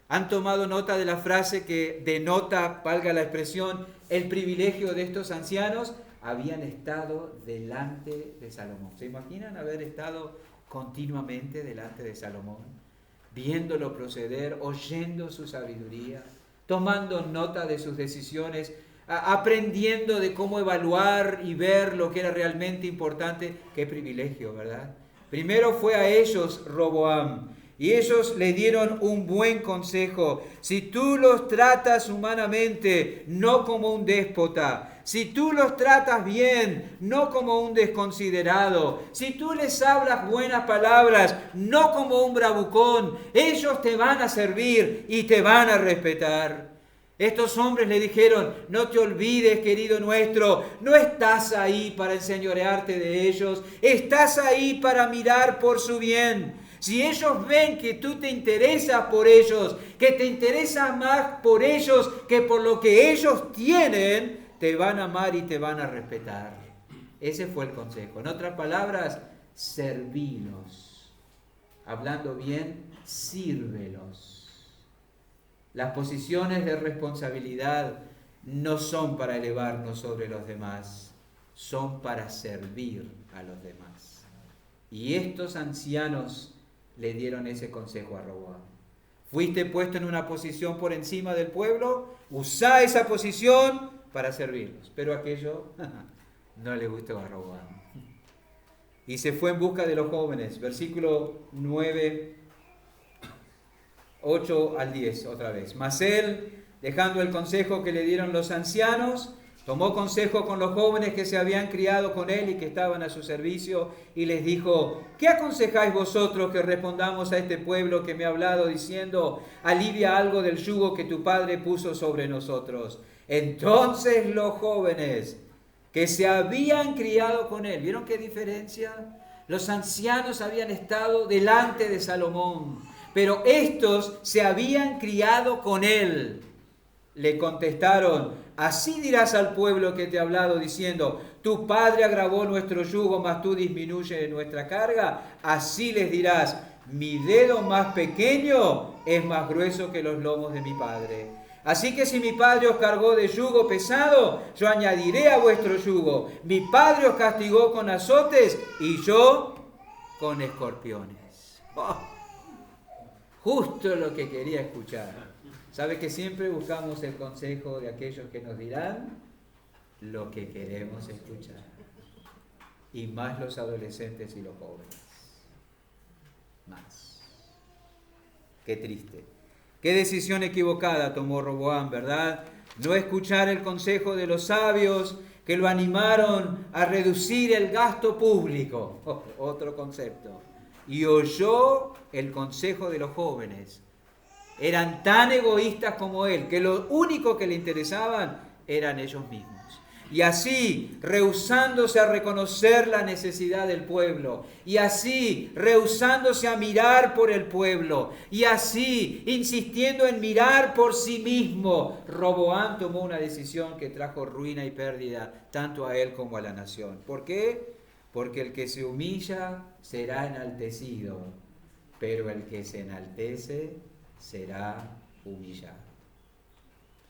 ¿Han tomado nota de la frase que denota, valga la expresión, el privilegio de estos ancianos? Habían estado delante de Salomón. ¿Se imaginan haber estado continuamente delante de Salomón? Viéndolo proceder, oyendo su sabiduría, tomando nota de sus decisiones, aprendiendo de cómo evaluar y ver lo que era realmente importante. Qué privilegio, ¿verdad? Primero fue a ellos Roboam. Y ellos le dieron un buen consejo. Si tú los tratas humanamente, no como un déspota. Si tú los tratas bien, no como un desconsiderado. Si tú les hablas buenas palabras, no como un bravucón. Ellos te van a servir y te van a respetar. Estos hombres le dijeron, no te olvides, querido nuestro, no estás ahí para enseñorearte de ellos. Estás ahí para mirar por su bien. Si ellos ven que tú te interesas por ellos, que te interesas más por ellos que por lo que ellos tienen, te van a amar y te van a respetar. Ese fue el consejo. En otras palabras, servilos. Hablando bien, sírvelos. Las posiciones de responsabilidad no son para elevarnos sobre los demás, son para servir a los demás. Y estos ancianos le dieron ese consejo a Roboam. Fuiste puesto en una posición por encima del pueblo, usa esa posición para servirlos. Pero aquello no le gustó a Roboam. Y se fue en busca de los jóvenes. Versículo 9, 8 al 10 otra vez. Mas él, dejando el consejo que le dieron los ancianos, tomó consejo con los jóvenes que se habían criado con él y que estaban a su servicio, y les dijo, ¿qué aconsejáis vosotros que respondamos a este pueblo que me ha hablado diciendo, alivia algo del yugo que tu padre puso sobre nosotros? Entonces los jóvenes que se habían criado con él, ¿vieron qué diferencia? Los ancianos habían estado delante de Salomón, pero estos se habían criado con él. Le contestaron, así dirás al pueblo que te ha hablado diciendo, tu padre agravó nuestro yugo, mas tú disminuyes nuestra carga. Así les dirás, mi dedo más pequeño es más grueso que los lomos de mi padre. Así que si mi padre os cargó de yugo pesado, yo añadiré a vuestro yugo. Mi padre os castigó con azotes y yo con escorpiones. Oh, justo lo que quería escuchar. ¿Sabe que siempre buscamos el consejo de aquellos que nos dirán lo que queremos escuchar? Y más los adolescentes y los jóvenes. Más. Qué triste. Qué decisión equivocada tomó Roboam, ¿verdad? No escuchar el consejo de los sabios que lo animaron a reducir el gasto público. Oh, otro concepto. Y oyó el consejo de los jóvenes. Eran tan egoístas como él, que lo único que le interesaban eran ellos mismos. Y así, rehusándose a reconocer la necesidad del pueblo, y así, rehusándose a mirar por el pueblo, y así, insistiendo en mirar por sí mismo, Roboam tomó una decisión que trajo ruina y pérdida tanto a él como a la nación. ¿Por qué? Porque el que se humilla será enaltecido, pero el que se enaltece será humillado.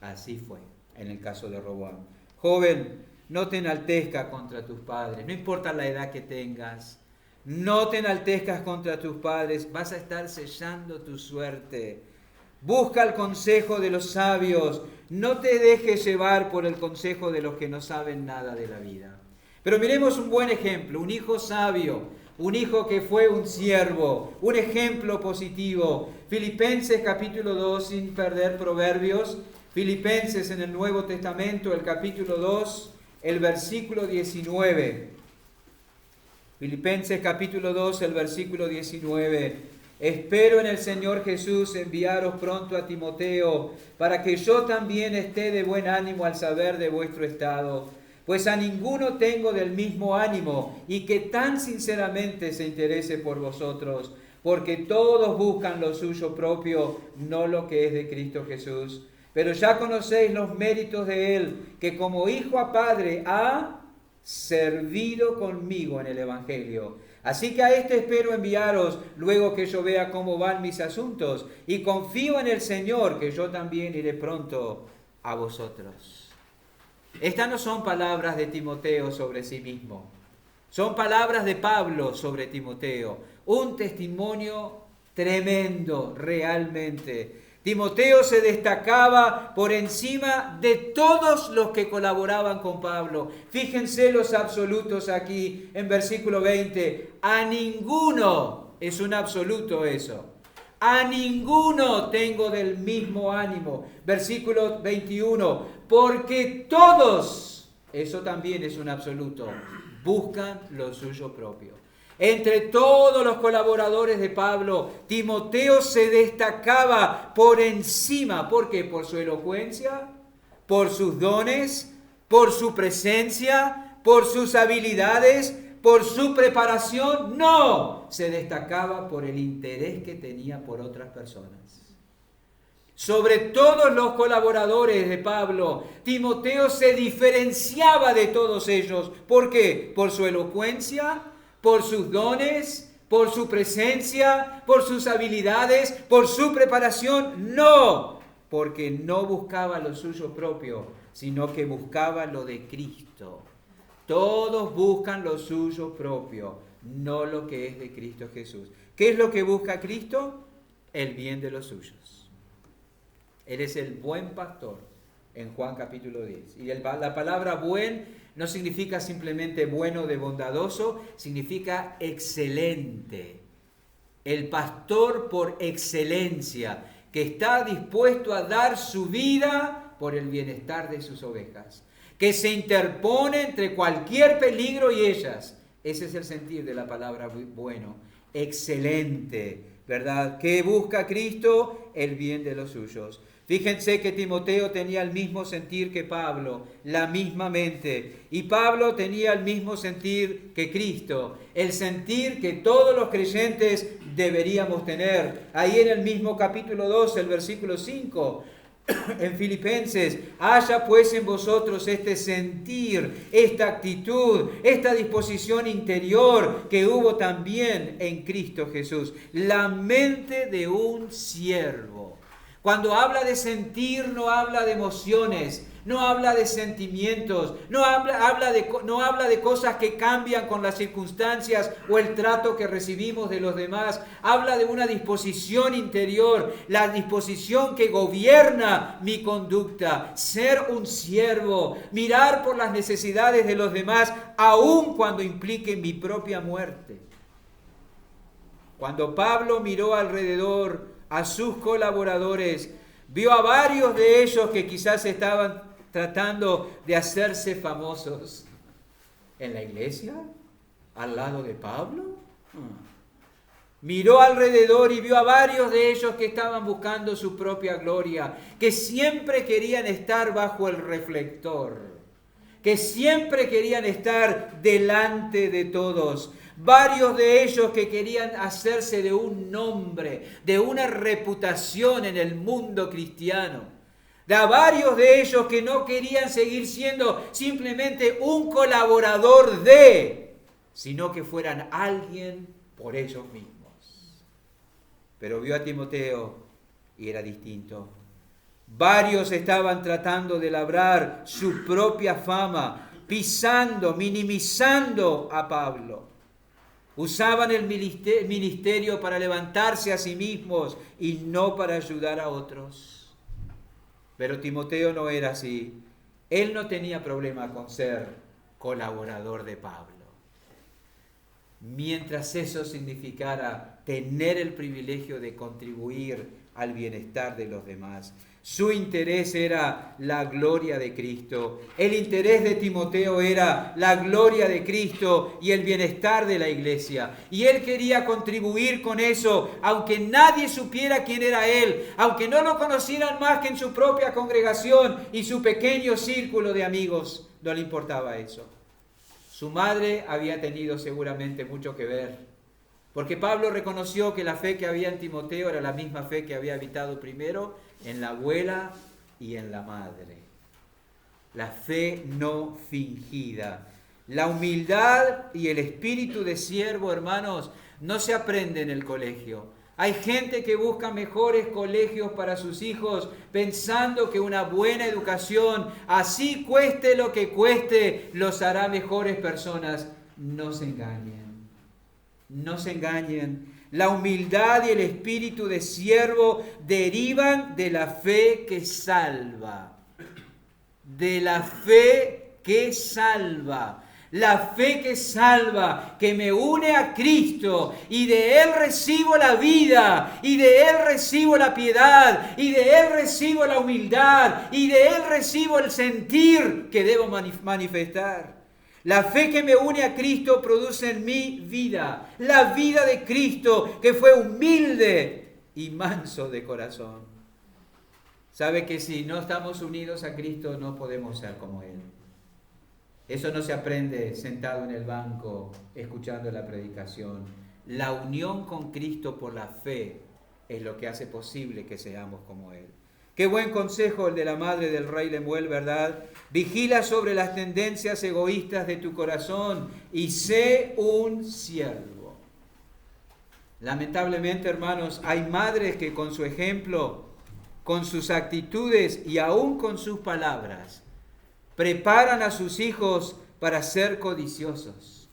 Así fue en el caso de Roboam. Joven, no te enaltezcas contra tus padres, no importa la edad que tengas, no te enaltezcas contra tus padres, vas a estar sellando tu suerte. Busca el consejo de los sabios, no te dejes llevar por el consejo de los que no saben nada de la vida. Pero miremos un buen ejemplo, un hijo sabio, un hijo que fue un siervo, un ejemplo positivo. Filipenses capítulo 2, sin perder Proverbios. Filipenses en el Nuevo Testamento, el capítulo 2, el versículo 19. Filipenses capítulo 2, el versículo 19. Espero en el Señor Jesús enviaros pronto a Timoteo, para que yo también esté de buen ánimo al saber de vuestro estado. Pues a ninguno tengo del mismo ánimo, y que tan sinceramente se interese por vosotros, porque todos buscan lo suyo propio, no lo que es de Cristo Jesús. Pero ya conocéis los méritos de él, que como hijo a padre ha servido conmigo en el Evangelio. Así que a este espero enviaros, luego que yo vea cómo van mis asuntos, y confío en el Señor, que yo también iré pronto a vosotros. Estas no son palabras de Timoteo sobre sí mismo, son palabras de Pablo sobre Timoteo. Un testimonio tremendo, realmente. Timoteo se destacaba por encima de todos los que colaboraban con Pablo. Fíjense los absolutos aquí en versículo 20. A ninguno, es un absoluto eso. A ninguno tengo del mismo ánimo. Versículo 21. Porque todos, eso también es un absoluto, buscan lo suyo propio. Entre todos los colaboradores de Pablo, Timoteo se destacaba por encima. ¿Por qué? Por su elocuencia, por sus dones, por su presencia, por sus habilidades, por su preparación. No, se destacaba por el interés que tenía por otras personas. Sobre todos los colaboradores de Pablo, Timoteo se diferenciaba de todos ellos. ¿Por qué? Por su elocuencia, por sus dones, por su presencia, por sus habilidades, por su preparación. No, porque no buscaba lo suyo propio, sino que buscaba lo de Cristo. Todos buscan lo suyo propio, no lo que es de Cristo Jesús. ¿Qué es lo que busca Cristo? El bien de los suyos. Él es el buen pastor en Juan capítulo 10. Y la palabra buen no significa simplemente bueno de bondadoso, significa excelente. El pastor por excelencia, que está dispuesto a dar su vida por el bienestar de sus ovejas, que se interpone entre cualquier peligro y ellas. Ese es el sentido de la palabra bueno, excelente, ¿verdad? ¿Qué busca Cristo? El bien de los suyos. Fíjense que Timoteo tenía el mismo sentir que Pablo, la misma mente. Y Pablo tenía el mismo sentir que Cristo, el sentir que todos los creyentes deberíamos tener. Ahí en el mismo capítulo 2, el versículo 5, en Filipenses, haya pues en vosotros este sentir, esta actitud, esta disposición interior que hubo también en Cristo Jesús. La mente de un siervo. Cuando habla de sentir, no habla de emociones, no habla de sentimientos, no habla de cosas que cambian con las circunstancias o el trato que recibimos de los demás. Habla de una disposición interior, la disposición que gobierna mi conducta, ser un siervo, mirar por las necesidades de los demás, aun cuando implique mi propia muerte. Cuando Pablo miró alrededor a sus colaboradores, vio a varios de ellos que quizás estaban tratando de hacerse famosos. ¿En la iglesia? ¿Al lado de Pablo? Miró alrededor y vio a varios de ellos que estaban buscando su propia gloria, que siempre querían estar bajo el reflector, que siempre querían estar delante de todos. Varios de ellos que querían hacerse de un nombre, de una reputación en el mundo cristiano. De varios de ellos que no querían seguir siendo simplemente un colaborador de, sino que fueran alguien por ellos mismos. Pero vio a Timoteo y era distinto. Varios estaban tratando de labrar su propia fama, pisando, minimizando a Pablo. Usaban el ministerio para levantarse a sí mismos y no para ayudar a otros. Pero Timoteo no era así. Él no tenía problema con ser colaborador de Pablo, mientras eso significara tener el privilegio de contribuir al bienestar de los demás. Su interés era la gloria de Cristo. El interés de Timoteo era la gloria de Cristo y el bienestar de la iglesia. Y él quería contribuir con eso, aunque nadie supiera quién era él, aunque no lo conocieran más que en su propia congregación y su pequeño círculo de amigos. No le importaba eso. Su madre había tenido seguramente mucho que ver, porque Pablo reconoció que la fe que había en Timoteo era la misma fe que había habitado primero en la abuela y en la madre. La fe no fingida. La humildad y el espíritu de siervo, hermanos, no se aprende en el colegio. Hay gente que busca mejores colegios para sus hijos pensando que una buena educación, así cueste lo que cueste, los hará mejores personas. No se engañen. No se engañen. La humildad y el espíritu de siervo derivan de la fe que salva. De la fe que salva. La fe que salva, que me une a Cristo, y de Él recibo la vida, y de Él recibo la piedad, y de Él recibo la humildad, y de Él recibo el sentir que debo manifestar. La fe que me une a Cristo produce en mí vida, la vida de Cristo, que fue humilde y manso de corazón. Sabe que si no estamos unidos a Cristo no podemos ser como Él. Eso no se aprende sentado en el banco escuchando la predicación. La unión con Cristo por la fe es lo que hace posible que seamos como Él. Qué buen consejo el de la madre del rey Lemuel, ¿verdad? Vigila sobre las tendencias egoístas de tu corazón y sé un siervo. Lamentablemente, hermanos, hay madres que con su ejemplo, con sus actitudes y aún con sus palabras, preparan a sus hijos para ser codiciosos.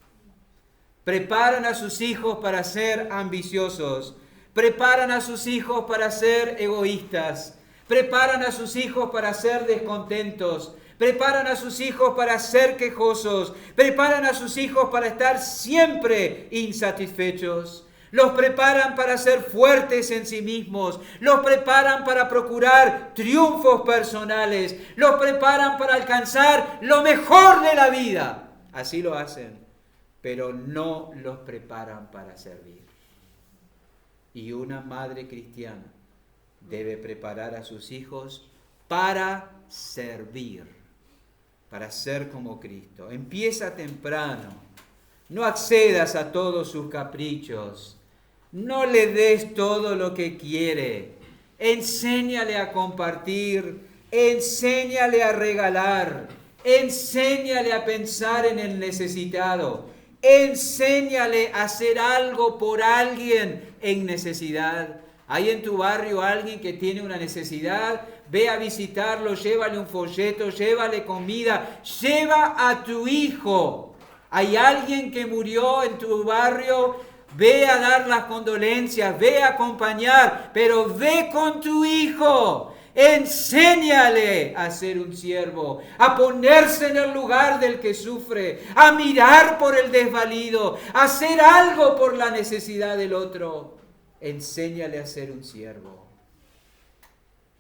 Preparan a sus hijos para ser ambiciosos. Preparan a sus hijos para ser egoístas. Preparan a sus hijos para ser descontentos. Preparan a sus hijos para ser quejosos. Preparan a sus hijos para estar siempre insatisfechos. Los preparan para ser fuertes en sí mismos. Los preparan para procurar triunfos personales. Los preparan para alcanzar lo mejor de la vida. Así lo hacen, pero no los preparan para servir. Y una madre cristiana debe preparar a sus hijos para servir, para ser como Cristo. Empieza temprano. No accedas a todos sus caprichos. No le des todo lo que quiere. Enséñale a compartir. Enséñale a regalar. Enséñale a pensar en el necesitado. Enséñale a hacer algo por alguien en necesidad. Hay en tu barrio alguien que tiene una necesidad, ve a visitarlo, llévale un folleto, llévale comida, lleva a tu hijo. Hay alguien que murió en tu barrio, ve a dar las condolencias, ve a acompañar, pero ve con tu hijo. Enséñale a ser un siervo, a ponerse en el lugar del que sufre, a mirar por el desvalido, a hacer algo por la necesidad del otro. Enséñale a ser un siervo.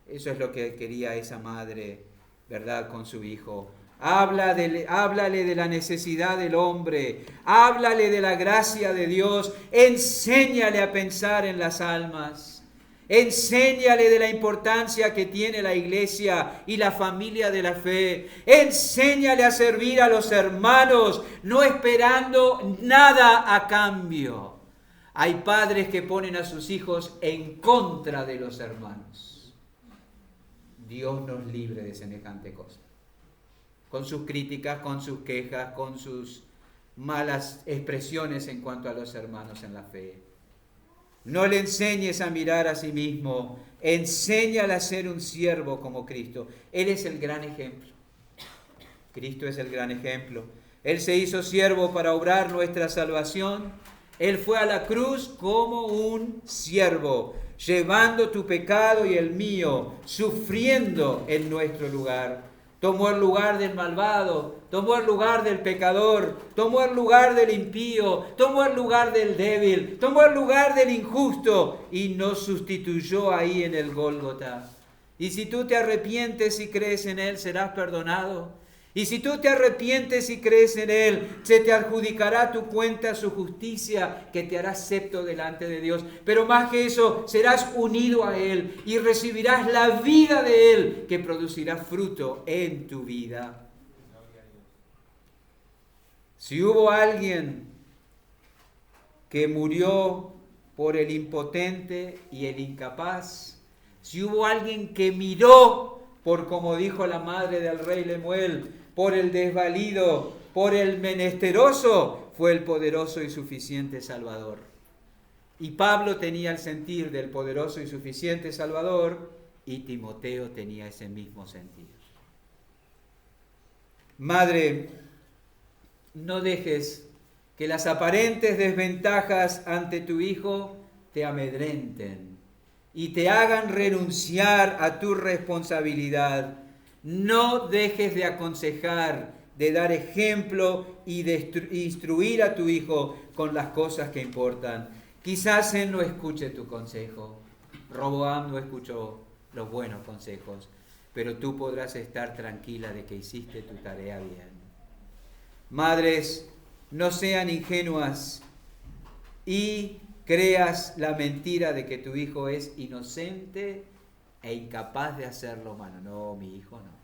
Eso es lo que quería esa madre, ¿verdad?, con su hijo. Háblale de la necesidad del hombre, háblale de la gracia de Dios, enséñale a pensar en las almas, enséñale de la importancia que tiene la iglesia y la familia de la fe, enséñale a servir a los hermanos, no esperando nada a cambio. Hay padres que ponen a sus hijos en contra de los hermanos. Dios nos libre de semejante cosa. Con sus críticas, con sus quejas, con sus malas expresiones en cuanto a los hermanos en la fe. No le enseñes a mirar a sí mismo, enséñale a ser un siervo como Cristo. Él es el gran ejemplo. Cristo es el gran ejemplo. Él se hizo siervo para obrar nuestra salvación. Él fue a la cruz como un siervo, llevando tu pecado y el mío, sufriendo en nuestro lugar. Tomó el lugar del malvado, tomó el lugar del pecador, tomó el lugar del impío, tomó el lugar del débil, tomó el lugar del injusto y nos sustituyó ahí en el Gólgota. Y si tú te arrepientes y crees en Él, serás perdonado. Y si tú te arrepientes y crees en Él, se te adjudicará a tu cuenta su justicia, que te hará acepto delante de Dios. Pero más que eso, serás unido a Él y recibirás la vida de Él, que producirá fruto en tu vida. Si hubo alguien que murió por el impotente y el incapaz, si hubo alguien que miró por, como dijo la madre del rey Lemuel, por el desvalido, por el menesteroso, fue el poderoso y suficiente Salvador. Y Pablo tenía el sentir del poderoso y suficiente Salvador, y Timoteo tenía ese mismo sentir. Madre, no dejes que las aparentes desventajas ante tu hijo te amedrenten y te hagan renunciar a tu responsabilidad. No dejes de aconsejar, de dar ejemplo y de instruir a tu hijo con las cosas que importan. Quizás él no escuche tu consejo. Roboam no escuchó los buenos consejos, pero tú podrás estar tranquila de que hiciste tu tarea bien. Madres, no sean ingenuas y creas la mentira de que tu hijo es inocente e incapaz de hacerlo malo. No, mi hijo no.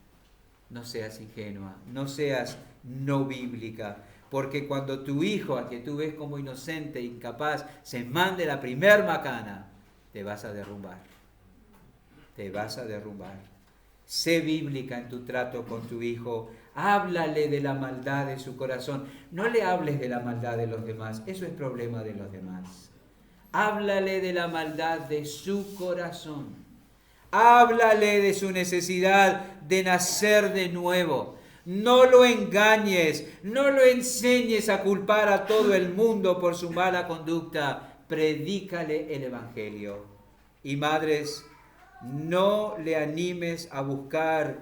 No seas ingenua, no seas no bíblica, porque cuando tu hijo, a que tú ves como inocente e incapaz, se mande la primer macana, te vas a derrumbar. Te vas a derrumbar. Sé bíblica en tu trato con tu hijo. Háblale de la maldad de su corazón. No le hables de la maldad de los demás. Eso es problema de los demás. Háblale de la maldad de su corazón. Háblale de su necesidad de nacer de nuevo. No lo engañes. No lo enseñes a culpar a todo el mundo por su mala conducta. Predícale el Evangelio. Y madres, no le animes a buscar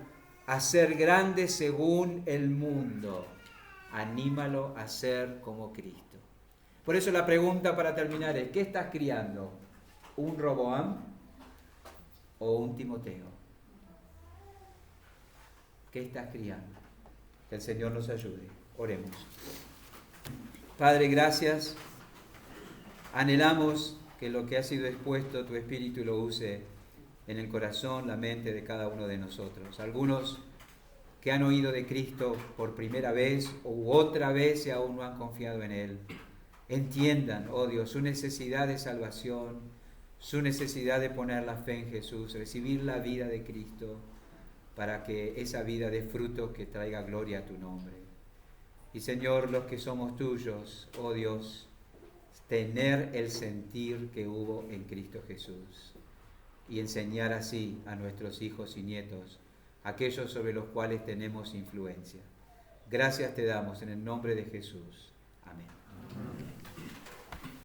a ser grande según el mundo. Anímalo a ser como Cristo. Por eso la pregunta para terminar es, ¿qué estás criando? ¿Un Roboam o un Timoteo? ¿Qué estás criando? Que el Señor nos ayude. Oremos. Padre, gracias. Anhelamos que lo que ha sido expuesto, tu Espíritu lo use en el corazón, la mente de cada uno de nosotros. Algunos que han oído de Cristo por primera vez u otra vez y aún no han confiado en Él, entiendan, oh Dios, su necesidad de salvación, su necesidad de poner la fe en Jesús, recibir la vida de Cristo, para que esa vida dé frutos que traiga gloria a tu nombre. Y Señor, los que somos tuyos, oh Dios, tener el sentir que hubo en Cristo Jesús. y enseñar así a nuestros hijos y nietos, aquellos sobre los cuales tenemos influencia. Gracias te damos en el nombre de Jesús. Amén.